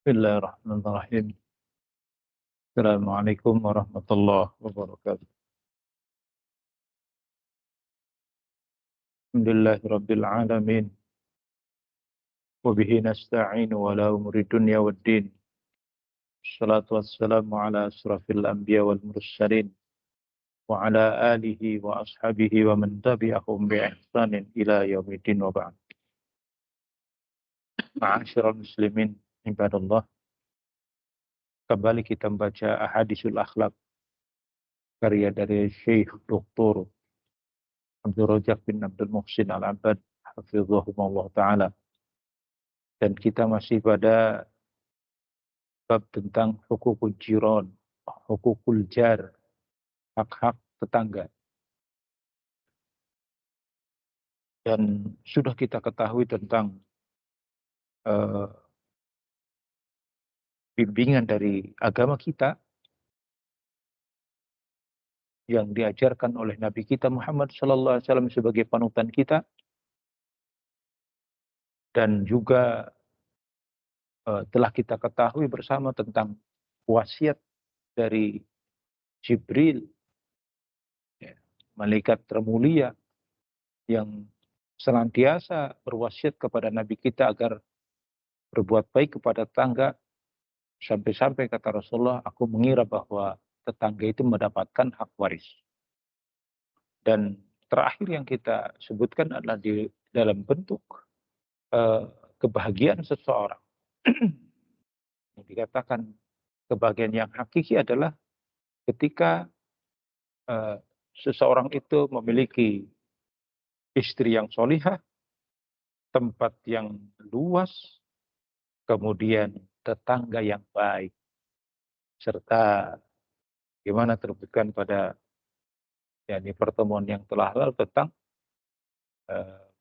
Bismillahirrahmanirrahim. Assalamualaikum warahmatullahi wabarakatuh. Alhamdulillahirabbil alamin. Wa bihi nasta'inu ala umuri dunya waddin. Wassalatu wassalamu ala asrafil anbiya wal mursalin wa ala alihi wa ashabihi wa man tabi'ahum bi ihsanin ila yaumiddin wa ba'd. Ma'asyiral muslimin ibadallah. Kembali kita membaca Ahadisul Akhlaq karya dari Syekh Dr. Abdul Razak bin Abdul Muhsin Al-Abbad hafizahumullah taala. Dan kita masih pada bab tentang hukukul jiran, hukukul jar, hak-hak tetangga. Dan sudah kita ketahui tentang bimbingan dari agama kita yang diajarkan oleh Nabi kita Muhammad sallallahu alaihi wasallam sebagai panutan kita, dan juga telah kita ketahui bersama tentang wasiat dari Jibril, ya, malaikat termulia yang senantiasa berwasiat kepada Nabi kita agar berbuat baik kepada tetangga, sampai-sampai kata Rasulullah, aku mengira bahwa tetangga itu mendapatkan hak waris. Dan terakhir yang kita sebutkan adalah di dalam bentuk kebahagiaan seseorang. Yang dikatakan kebahagiaan yang hakiki adalah ketika seseorang itu memiliki istri yang solihah, tempat yang luas, kemudian tetangga yang baik, serta gimana terbuktikan pada pertemuan yang telah lalu tentang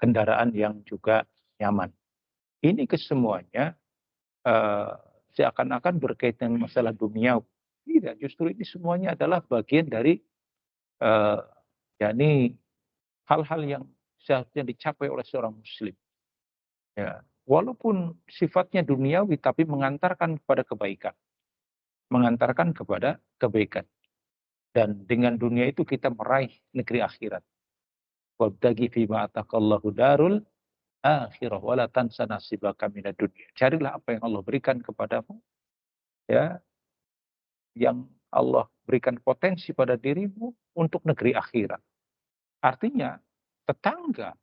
kendaraan yang juga nyaman. Ini kesemuanya seakan-akan berkaitan dengan masalah dunia. Tidak, justru ini semuanya adalah bagian dari hal-hal yang seharusnya dicapai oleh seorang muslim. Ya, walaupun sifatnya duniawi tapi mengantarkan kepada kebaikan. Mengantarkan kepada kebaikan. Dan dengan dunia itu kita meraih negeri akhirat. Wabtaghi fima ataqallahu darul akhirah wala tansa nasibaka minad dunya. Carilah apa yang Allah berikan kepadamu, ya, yang Allah berikan potensi pada dirimu untuk negeri akhirat. Artinya, tetangga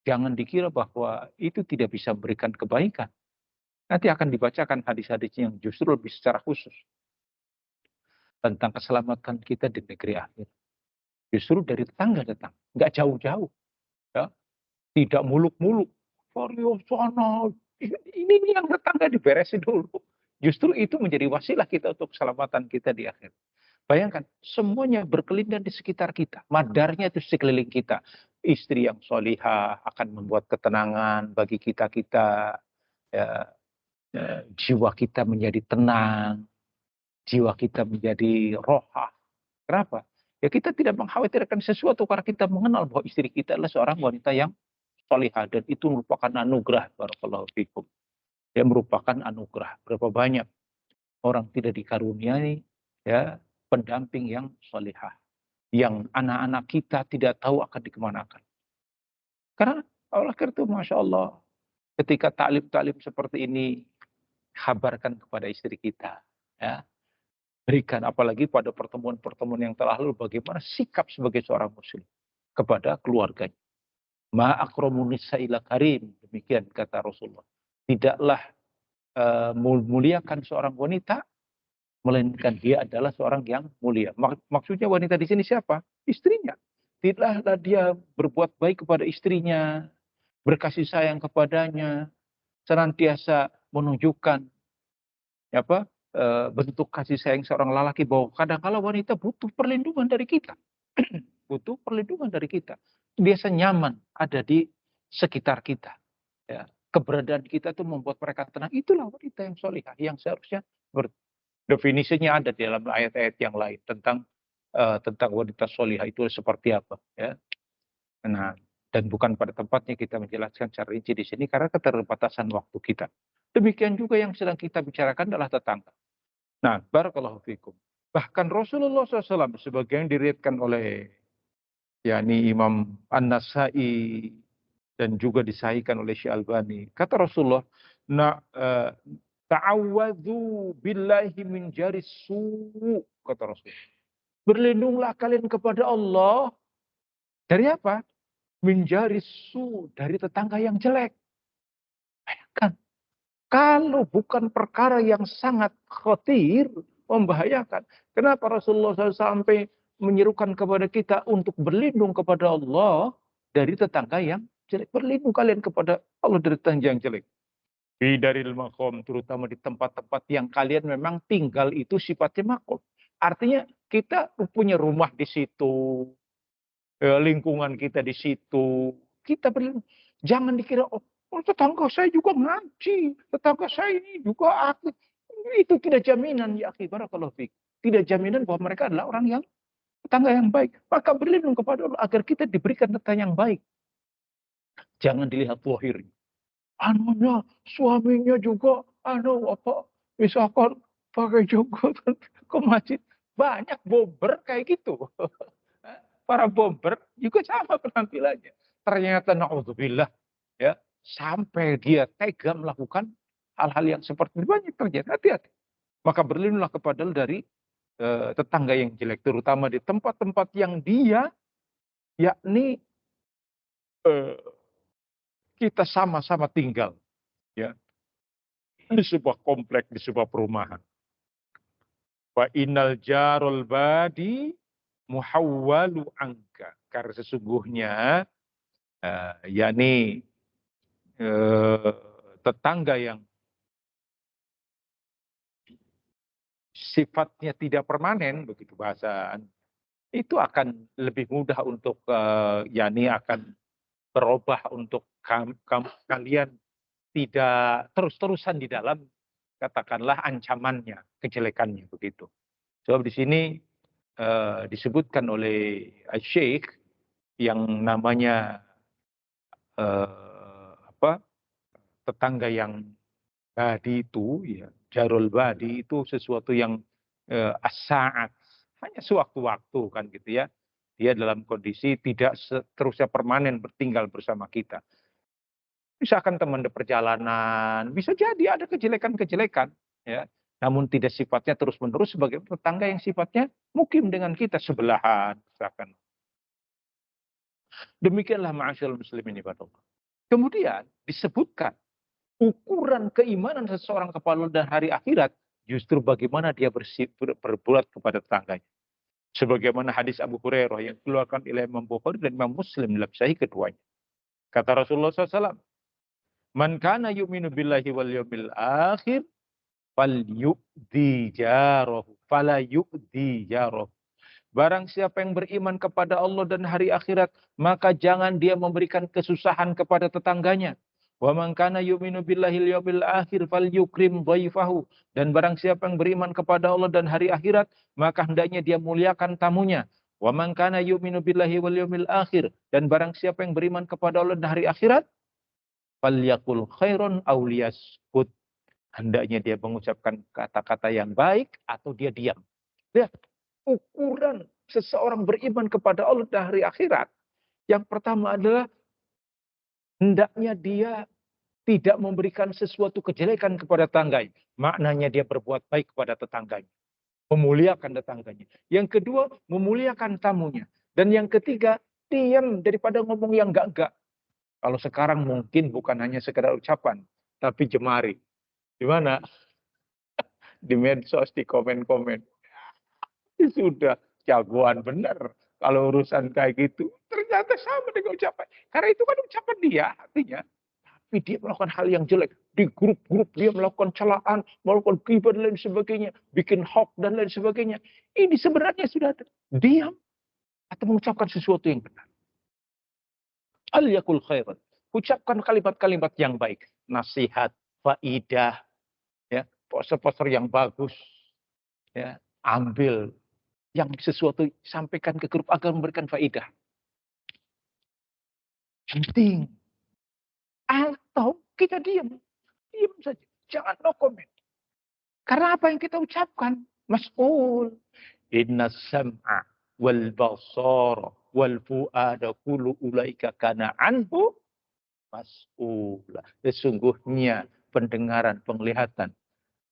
jangan dikira bahwa itu tidak bisa memberikan kebaikan. Nanti akan dibacakan hadis-hadis yang justru lebih secara khusus tentang keselamatan kita di negeri akhir. Justru dari tetangga datang, nggak jauh-jauh, ya, tidak muluk-muluk. Vario sana, ini yang tetangga diberesin dulu. Justru itu menjadi wasilah kita untuk keselamatan kita di akhir. Bayangkan, semuanya berkelindan di sekitar kita. Madarnya itu sekeliling kita. Istri yang solihah akan membuat ketenangan bagi kita-kita. Ya, jiwa kita menjadi tenang. Jiwa kita menjadi rohah. Kenapa? Ya kita tidak mengkhawatirkan sesuatu karena kita mengenal bahwa istri kita adalah seorang wanita yang solihah. Dan itu merupakan anugerah. Barakallahu fikum. Ya, merupakan anugerah. Berapa banyak orang tidak dikaruniai, ya, pendamping yang solihah. Yang anak-anak kita tidak tahu akan dikemanakan. Karena oleh karena itu, Masya Allah, ketika ta'lim-ta'lim seperti ini, kabarkan kepada istri kita. Ya, berikan, apalagi pada pertemuan-pertemuan yang telah lalu, bagaimana sikap sebagai seorang muslim kepada keluarganya. Ma akramun nisa ila karim, demikian kata Rasulullah. Tidaklah muliakan seorang wanita, melainkan dia adalah seorang yang mulia. Maksudnya wanita di sini siapa? Istrinya. Tidaklah dia berbuat baik kepada istrinya, berkasih sayang kepadanya, senantiasa menunjukkan bentuk kasih sayang seorang lelaki, bahwa kadang-kala wanita butuh perlindungan dari kita. Butuh perlindungan dari kita. Biasa nyaman ada di sekitar kita. Ya. Keberadaan kita itu membuat mereka tenang. Itulah wanita yang solihah, yang seharusnya definisinya ada di dalam ayat-ayat yang lain tentang wanita solihah itu seperti apa. Ya. Nah, dan bukan pada tempatnya kita menjelaskan secara rinci di sini karena keterbatasan waktu kita. Demikian juga yang sedang kita bicarakan adalah tetangga. Nah, barakallahu fikum. Bahkan Rasulullah SAW sebagaimana diriwayatkan oleh yakni Imam An-Nasai dan juga disahihkan oleh Syekh Albani. Kata Rasulullah, ta'awwadzu billahi min jaris su', kata Rasulullah. Berlindunglah kalian kepada Allah dari apa? Min jaris su', dari tetangga yang jelek. Bayangkan, kalau bukan perkara yang sangat khatir, membahayakan. Kenapa Rasulullah SAW sampai menyerukan kepada kita untuk berlindung kepada Allah dari tetangga yang jelek. Berlindung kalian kepada Allah dari tetangga yang jelek. Dari makom, terutama di tempat-tempat yang kalian memang tinggal itu sifatnya makom. Artinya kita punya rumah di situ, lingkungan kita di situ. Kita berlindung. Jangan dikira, oh tetangga saya juga ngaji, tetangga saya ini juga aktif. Itu tidak jaminan, ya akhi, barakallahu fiik. Tidak jaminan bahwa mereka adalah orang yang tetangga yang baik. Maka berlindung kepada Allah agar kita diberikan tetangga yang baik. Jangan dilihat lahirnya. Anunya, suaminya juga, misalkan pakai jenggot ke masjid. Banyak bomber kayak gitu. Para bomber juga sama penampilannya. Ternyata na'udzubillah, ya, sampai dia tega melakukan hal-hal yang seperti ini, banyak terjadi. Hati-hati. Maka berlindunglah kepada dari tetangga yang jelek, terutama di tempat-tempat yang dia, yakni kita sama-sama tinggal, ya, di sebuah komplek, di sebuah perumahan. Wa innal jarul badi muhawwalu angka. Karena sesungguhnya yakni tetangga yang sifatnya tidak permanen, begitu bahasa, itu akan lebih mudah untuk yakni akan berubah untuk kalian tidak terus-terusan di dalam, katakanlah, ancamannya, kejelekannya, begitu. Sebab di sini disebutkan oleh Syekh yang namanya tetangga yang badi itu, ya, jarul badi itu sesuatu yang as-sa'at, hanya sewaktu-waktu kan gitu ya. Dia dalam kondisi tidak seterusnya permanen bertinggal bersama kita. Misalkan teman di perjalanan, bisa jadi ada kejelekan-kejelekan, ya. Namun tidak sifatnya terus-menerus sebagai tetangga yang sifatnya mukim dengan kita sebelahan, misalkan. Demikianlah ma'asyiral muslimin ibadallah. Kemudian disebutkan ukuran keimanan seseorang kepada Allah dan hari akhirat justru bagaimana dia berbuat kepada tetangganya. Sebagaimana hadis Abu Hurairah yang dikeluarkan oleh Imam Bukhari dan Imam Muslim dalam sahih keduanya. Kata Rasulullah SAW, "Man kana yu'minu billahi wal yawmil akhir fal yu'di jarahu, fala yu'di jarahu." Barang siapa yang beriman kepada Allah dan hari akhirat, maka jangan dia memberikan kesusahan kepada tetangganya. Wa man kana yu'minu billahil yawmil akhir falyukrim dhaifahu. Dan barang siapa yang beriman kepada Allah dan hari akhirat, maka hendaknya dia muliakan tamunya. Wa man kana yu'minu billahi wal yawmil akhir. Dan barang siapa yang beriman kepada Allah dan hari akhirat, falyakul khairon aw liyaskut. Hendaknya dia mengucapkan kata-kata yang baik atau dia diam. Lihat, ukuran seseorang beriman kepada Allah dan hari akhirat. Yang pertama adalah hendaknya dia tidak memberikan sesuatu kejelekan kepada tetangganya. Maknanya dia berbuat baik kepada tetangganya. Memuliakan tetangganya. Yang kedua, memuliakan tamunya. Dan yang ketiga, diam daripada ngomong yang enggak-enggak. Kalau sekarang mungkin bukan hanya sekedar ucapan, tapi jemari. Di mana? Di medsos, di komen-komen. Sudah jagoan benar. Kalau urusan kayak gitu, ternyata sama dengan ucapan. Karena itu kan ucapan dia, artinya. Tapi dia melakukan hal yang jelek. Di grup-grup dia melakukan celaan, melakukan ghibah dan lain sebagainya. Bikin hoax dan lain sebagainya. Ini sebenarnya sudah diam atau mengucapkan sesuatu yang benar. Al-yakul khairan. Ucapkan kalimat-kalimat yang baik. Nasihat, faidah, ya, poster-poster yang bagus. Ya, ambil yang sesuatu sampaikan ke grup agar memberikan faedah. Penting. Atau kita diam. Diam saja. Jangan no comment. Karena apa yang kita ucapkan? Mas'ul. Inna sam'a wal basara wal fu'ada kullu ulaika kana anhu mas'ula. Sesungguhnya pendengaran, penglihatan,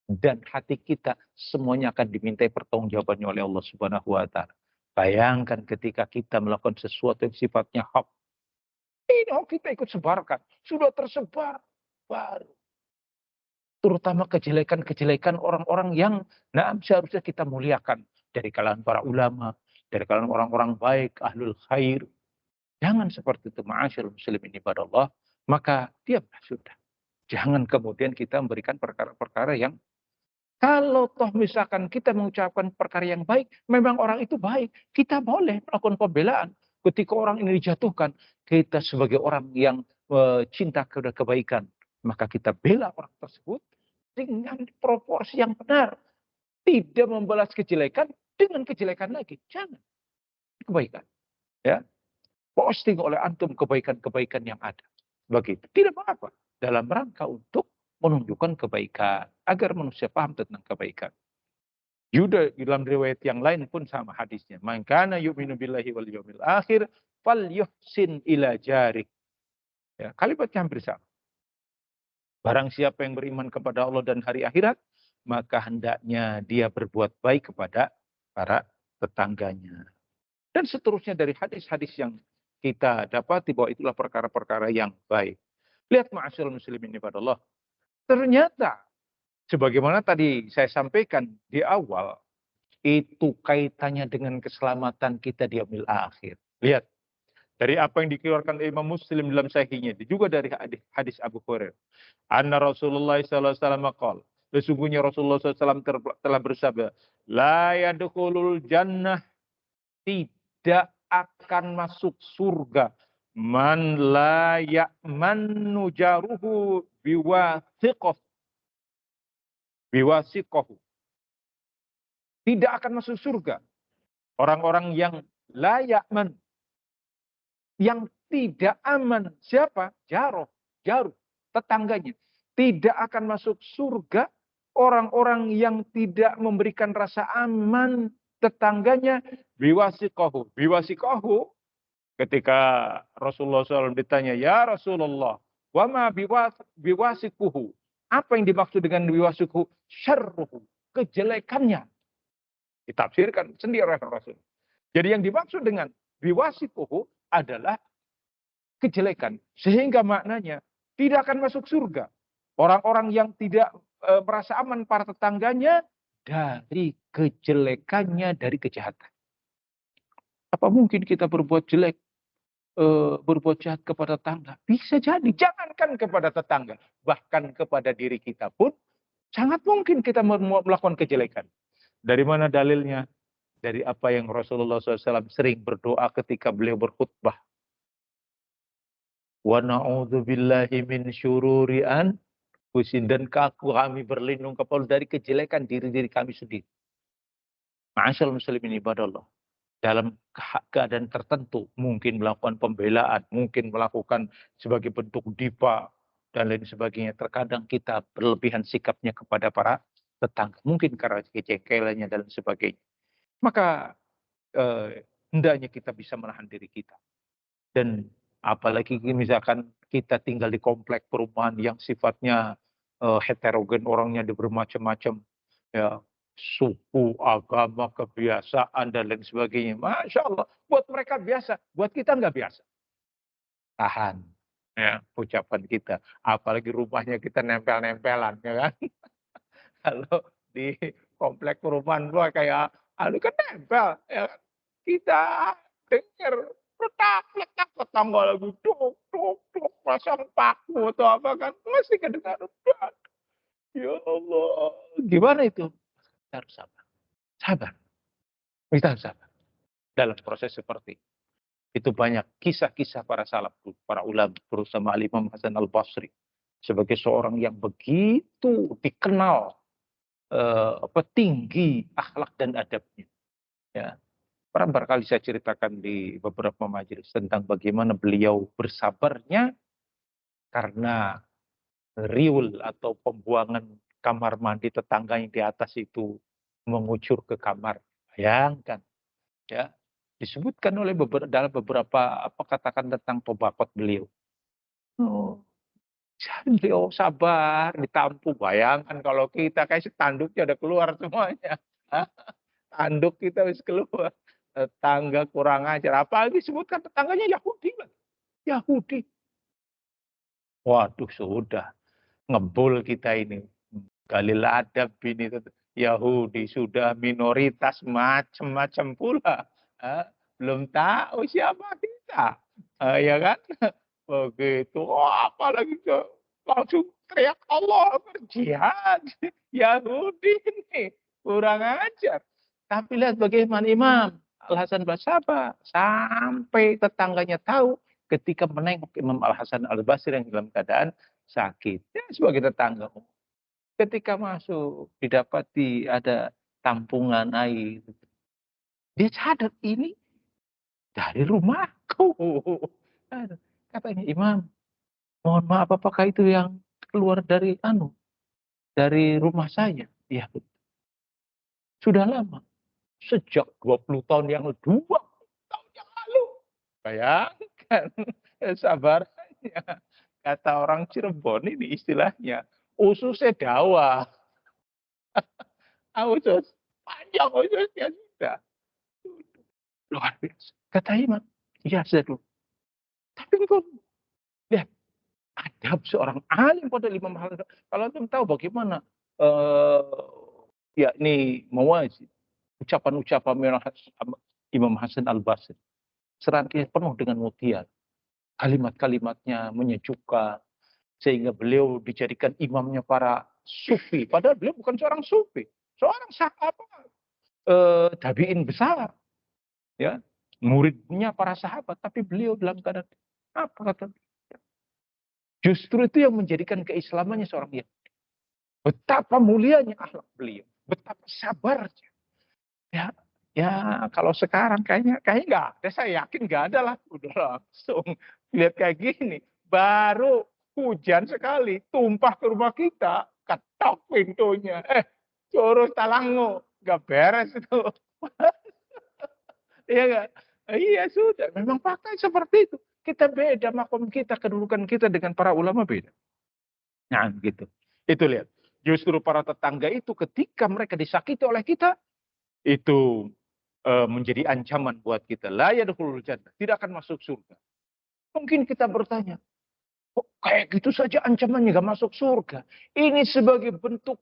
dan hati kita semuanya akan dimintai pertanggungjawabannya oleh Allah Subhanahu wa taala. Bayangkan ketika kita melakukan sesuatu yang sifatnya hak. Ini kita ikut sebarkan. Sudah tersebar. Baru. Terutama kejelekan-kejelekan orang-orang yang seharusnya kita muliakan. Dari kalangan para ulama. Dari kalangan orang-orang baik. Ahlul khair. Jangan seperti itu. Ma'asyil muslimin ibadallah. Maka diamlah sudah. Jangan kemudian kita memberikan perkara-perkara yang kalau toh misalkan kita mengucapkan perkara yang baik, memang orang itu baik. Kita boleh melakukan pembelaan. Ketika orang ini dijatuhkan, kita sebagai orang yang cinta kepada kebaikan, maka kita bela orang tersebut dengan proporsi yang benar. Tidak membalas kejelekan dengan kejelekan lagi. Jangan. Kebaikan. Ya. Posting oleh antum kebaikan-kebaikan yang ada. Begitu. Tidak apa-apa. Dalam rangka untuk menunjukkan kebaikan. Agar manusia paham tentang kebaikan. Yuda dalam riwayat yang lain pun sama hadisnya. Man kana yu'minu billahi wal yawmil akhir falyuhsin ila jari. Ya, kalimatnya hampir sama. Barang siapa yang beriman kepada Allah dan hari akhirat, maka hendaknya dia berbuat baik kepada para tetangganya. Dan seterusnya dari hadis-hadis yang kita dapati bahwa itulah perkara-perkara yang baik. Lihat ma'asyil muslimin ibadallah. Ternyata sebagaimana tadi saya sampaikan di awal, itu kaitannya dengan keselamatan kita di yaumil akhir. Lihat, dari apa yang dikeluarkan Imam Muslim dalam sahihnya, juga dari hadis Abu Hurairah. Anna Rasulullah SAW qala, sesungguhnya Rasulullah SAW telah bersabda, la yadkhulul jannah, tidak akan masuk surga man la ya'mannu jaruhu biwasiqahu. Tidak akan masuk surga orang-orang yang la ya'man, yang tidak aman. Siapa? Jaruh, tetangganya. Tidak akan masuk surga orang-orang yang tidak memberikan rasa aman tetangganya biwasiqahu. Biwasiqahu, ketika Rasulullah SAW ditanya, ya Rasulullah, wama biwasiquhu. Apa yang dimaksud dengan biwasiquhu? Syarruhu, kejelekannya. Ditafsirkan sendiri oleh Rasul. Jadi yang dimaksud dengan biwasiquhu adalah kejelekan. Sehingga maknanya tidak akan masuk surga. Orang-orang yang tidak merasa aman para tetangganya dari kejelekannya, dari kejahatan. Apa mungkin kita berbuat jelek, berbuat jahat kepada tetangga? Bisa jadi. Jangankan kepada tetangga, bahkan kepada diri kita pun sangat mungkin kita melakukan kejelekan. Dari mana dalilnya? Dari apa yang Rasulullah SAW sering berdoa ketika beliau berkhutbah. Wa na'udzubillahi min syururi anfusina, dan kami berlindung kepada dari kejelekan diri-diri kami sendiri. Ma'asyal muslimin ibadallah. Dalam keadaan tertentu, mungkin melakukan pembelaan, mungkin melakukan sebagai bentuk dipa, dan lain sebagainya. Terkadang kita berlebihan sikapnya kepada para tetangga. Mungkin karena kecekelannya dan sebagainya. Maka hendaknya kita bisa menahan diri kita. Dan apalagi misalkan kita tinggal di komplek perumahan yang sifatnya heterogen, orangnya bermacam-macam. Ya, suku, agama, kebiasaan, dan lain sebagainya. Masya Allah, buat mereka biasa, buat kita nggak biasa. Tahan, ya, ucapan kita. Apalagi rumahnya kita nempel-nempelan, ya kan? Kalau di komplek perumahan gua kayak, kan nempel, ya kan? Kita dengar letak tetangga lagi duk, pasang paku atau apa kan, masih kedengaran. Ya Allah, gimana itu? Kita harus sabar. Sabar. Kita harus sabar. Dalam proses seperti itu banyak kisah-kisah para salaf, para ulama, terutama Imam Hasan al-Basri. Sebagai seorang yang begitu dikenal tinggi akhlak dan adabnya. Ya. Pernah barangkali saya ceritakan di beberapa majelis tentang bagaimana beliau bersabarnya karena riul atau pembuangan kamar mandi tetangga yang di atas itu mengucur ke kamar. Bayangkan, ya. Disebutkan oleh dalam beberapa apa katakan tentang tobakot beliau. Oh, beliau sabar, ditampung. Bayangkan kalau kita kayak tanduknya udah keluar semuanya. Tanduk kita wis keluar. Tetangga kurang ajar. Apalagi sebutkan tetangganya Yahudi. Yahudi. Waduh, sudah. Ngebul kita ini. Galil adab ini Yahudi sudah minoritas macam-macam pula. Belum tahu siapa kita. Ya kan? Begitu. Oh, apalagi langsung teriak Allah berjihad. Yahudi ini kurang ajar. Tapi lihat bagaimana Imam Al-Hasan Basaba sampai tetangganya tahu ketika menengok Imam Al-Hasan Al-Basri yang dalam keadaan sakit. Ya, sebagai tetangga. Ketika masuk, didapati ada tampungan air. Dia sadar ini dari rumahku. Katanya, Imam, mohon maaf apakah itu yang keluar dari rumah saya? Ya, sudah lama. Sejak 20 tahun yang lalu, 20 tahun yang lalu. Bayangkan sabarnya. Kata orang Cirebon ini istilahnya, ususnya dawa. Usus panjang ususnya sudah. Luar biasa. Kata Imam, iya dulu. Tapi engkau lihat adab seorang alim pada Imam Hasan. Kalau antum tahu bagaimana yakni mawazin, ucapan-ucapan Imam Hasan Al-Basri. Serangkaian penuh dengan mutiara. Kalimat-kalimatnya menyejukkan. Sehingga beliau dijadikan imamnya para sufi. Padahal beliau bukan seorang sufi. Seorang sahabat. Tabi'in besar. Ya, muridnya para sahabat, tapi beliau dalam keadaan apa kata? Justru itu yang menjadikan keislamannya seorang Yahudi. Betapa mulianya akhlak beliau, betapa sabarnya. Ya, ya kalau sekarang kayaknya nggak ada, saya yakin nggak ada lah, udah langsung lihat kayak gini, baru hujan sekali tumpah ke rumah kita, ketok pintunya, curus talango, nggak beres itu. Iya nggak? Iya sudah, memang fakta seperti itu. Kita beda makom kita, kedudukan kita dengan para ulama beda. Nah gitu. Itu lihat. Justru para tetangga itu ketika mereka disakiti oleh kita, itu menjadi ancaman buat kita. La yadkhulul jannah, tidak akan masuk surga. Mungkin kita bertanya, kok kayak gitu saja ancamannya gak masuk surga? Ini sebagai bentuk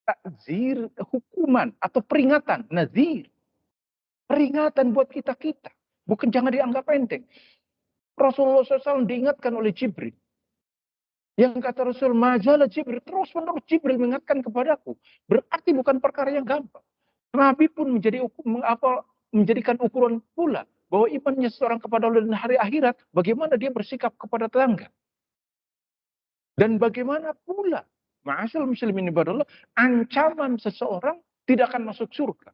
takzir, hukuman atau peringatan, nazir. Peringatan buat kita-kita. Bukan jangan dianggap enteng. Rasulullah SAW diingatkan oleh Jibril. Yang kata Rasul, majalah Jibril, terus menerus Jibril mengingatkan kepadaku. Berarti bukan perkara yang gampang. Nabi pun menjadikan ukuran pula bahwa imannya seorang kepada Allah dan hari akhirat, bagaimana dia bersikap kepada tetangga. Dan bagaimana pula, ma'asyal muslimin ibadallah, ancaman seseorang tidak akan masuk surga.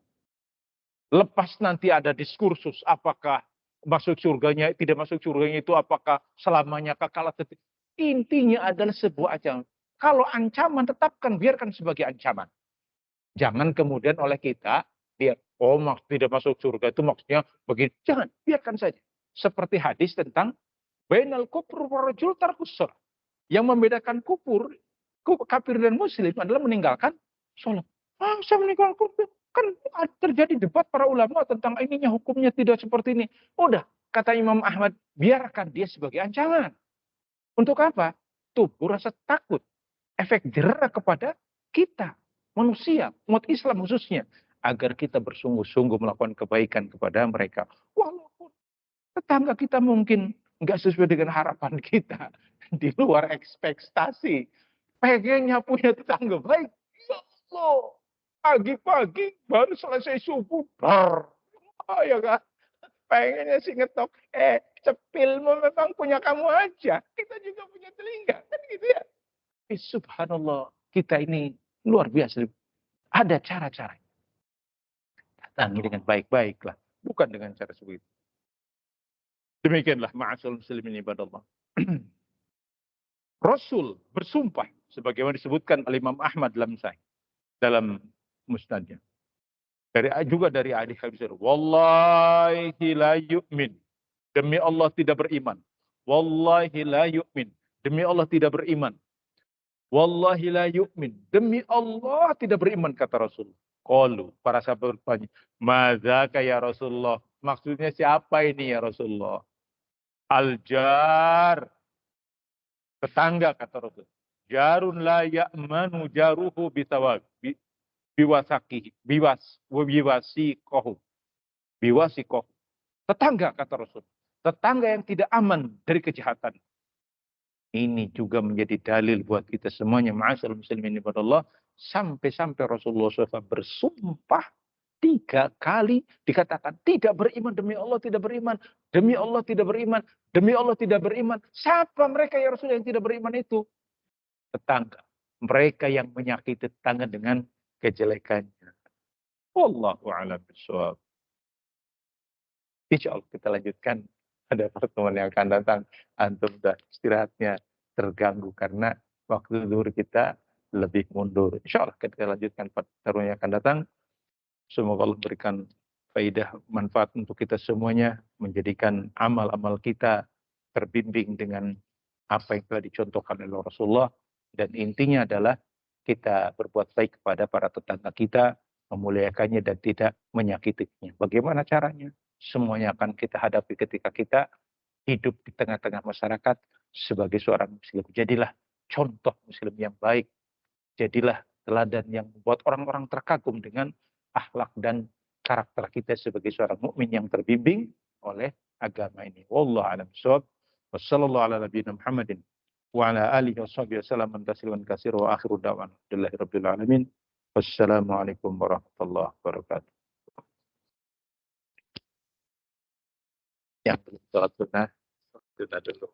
Lepas nanti ada diskursus apakah masuk surganya, tidak masuk surganya itu apakah selamanya kekal atau tidak. Intinya adalah sebuah ancaman. Kalau ancaman tetapkan, biarkan sebagai ancaman. Jangan kemudian oleh kita, dia, tidak masuk surga itu maksudnya begini. Jangan, biarkan saja. Seperti hadis tentang bainal kufur warajul tarkus shalah. Yang membedakan kafir dan muslim adalah meninggalkan sholat. Saya meninggalkan kufur. Kan terjadi debat para ulama tentang ininya hukumnya tidak seperti ini. Udah, kata Imam Ahmad, biarkan dia sebagai ancaman. Untuk apa? Tubuh rasa takut. Efek jerah kepada kita. Manusia, umat Islam khususnya. Agar kita bersungguh-sungguh melakukan kebaikan kepada mereka. Walaupun tetangga kita mungkin nggak sesuai dengan harapan kita. Di luar ekspektasi. Pengennya punya tetangga baik. Ya Allah. Pagi-pagi baru selesai subuh. Ya kan? Pengennya sih ngetok. Cepilmu memang punya kamu aja. Kita juga punya telinga. Kan gitu ya. Subhanallah. Kita ini luar biasa. Ada cara-cara. Datangi dengan baik-baik lah. Bukan dengan cara seperti itu. Demikianlah ma'asyal muslimin ibadallah. Rasul bersumpah sebagaimana disebutkan oleh Imam Ahmad dalam musnadnya. Juga dari hadis Habib, wallahi la yu'min. Demi Allah tidak beriman. Wallahi la yu'min. Demi Allah tidak beriman. Wallahi la yu'min. Demi Allah tidak beriman, kata Rasul. Qalu, para sahabat bertanya, madzaka ya Rasulullah? Maksudnya siapa ini ya Rasulullah? Al-jar, tetangga, kata Rasul. Jarun la ya'manu jaruhu biwasikohu. Biwasikohu. Tetangga, kata Rasul. Tetangga yang tidak aman dari kejahatan. Ini juga menjadi dalil buat kita semuanya. Ma'asyarul muslimin ibadallah. Sampai-sampai Rasulullah SAW bersumpah 3 kali dikatakan tidak beriman, demi Allah tidak beriman, demi Allah tidak beriman, demi Allah tidak beriman. Siapa mereka ya Rasul yang tidak beriman itu? Tetangga. Mereka yang menyakiti tetangga dengan kejelekannya. Wallahu a'lam bishawab. Insya Allah kita lanjutkan pada pertemuan yang akan datang. Antum sudah istirahatnya terganggu karena waktu zuhur kita lebih mundur. Insya Allah kita lanjutkan pertemuan yang akan datang. Semoga Allah berikan faidah manfaat untuk kita semuanya, menjadikan amal-amal kita terbimbing dengan apa yang telah dicontohkan oleh Rasulullah, dan intinya adalah kita berbuat baik kepada para tetangga kita, memuliakannya dan tidak menyakitinya. Bagaimana caranya? Semuanya akan kita hadapi ketika kita hidup di tengah-tengah masyarakat sebagai seorang muslim. Jadilah contoh muslim yang baik. Jadilah teladan yang membuat orang-orang terkagum dengan akhlak dan karakter kita sebagai seorang mukmin yang terbimbing oleh agama ini. Wallahu a'lam bishawab. Wassallallahu ala nabiyina Muhammadin wa ala alihi washabihi wasallam tasliman katsira wa akhiru da'wana alhamdulillahi rabbil alamin. Wassalamualaikum warahmatullahi wabarakatuh. Yang belum sholat sunnah, kita dulu.